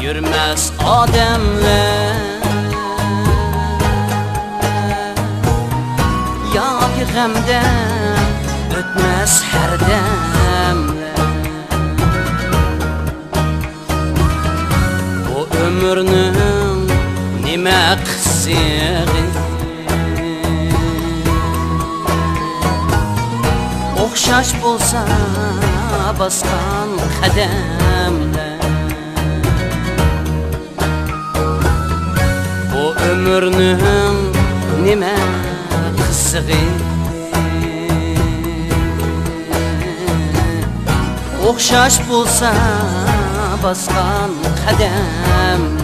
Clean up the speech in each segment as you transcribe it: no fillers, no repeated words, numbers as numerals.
Yürmez ademler Yaki gemden ötmez her demler Bu ömrünün nime kısığı Okşaş bolsa baskan kademler Bu ömrünün nime kısığı Okşaş bulsa baskan kademler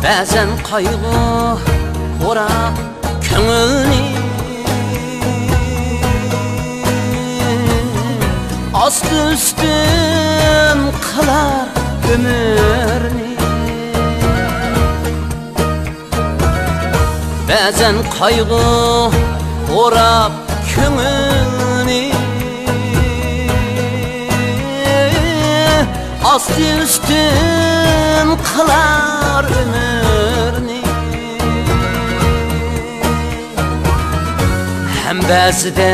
Bəzən qayğı ora köngülni Astı üstün kılar ömürni Bəzən qayğı orab köngülni Astı üstün kılar ömürni Hem bəzide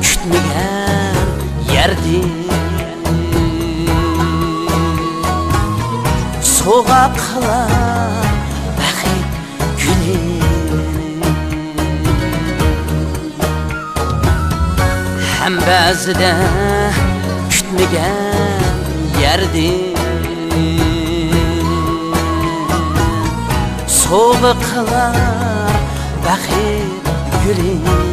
kütməyən yerdi Soğa qılar bəxit gülini Hem bəzide kütməyən yerdi Soğa qılar bəxit gülini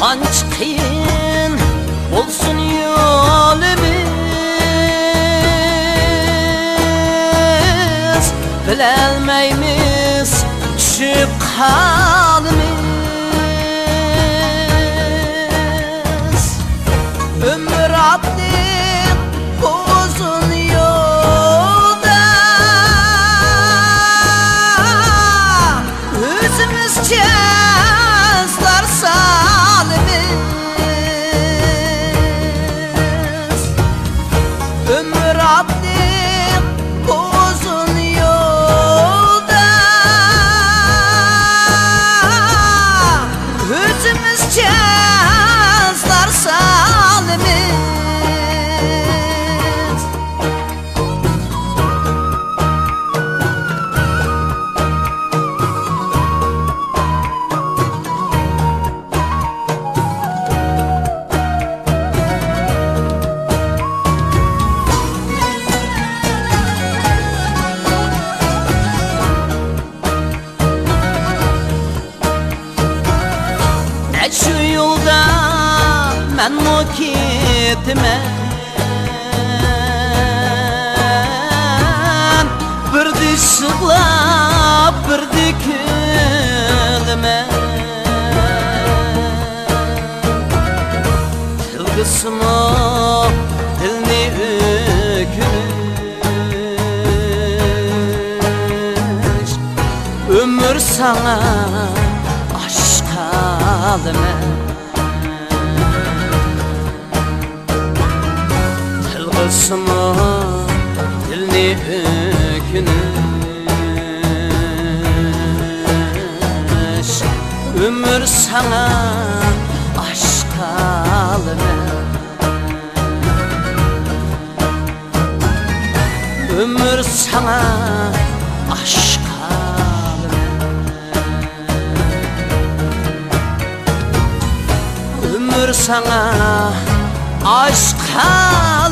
Qanç qiyin olsun yolimiz Biləlməyimiz düşüb qalimiz Ömür adlı uzun yolda Özümüzce azlarsa Ömür adlı uzun yolda Özümüzce azlar salimiz Şu yolda mən o ketməm Birdi şıqlab, birdi külməm Tilgısımı, dilni ökünüş Ömür sana Olsunmu dilni ökünüş Ömür sana aşk alır Ömür sana aşk alır Ömür sana aşk alır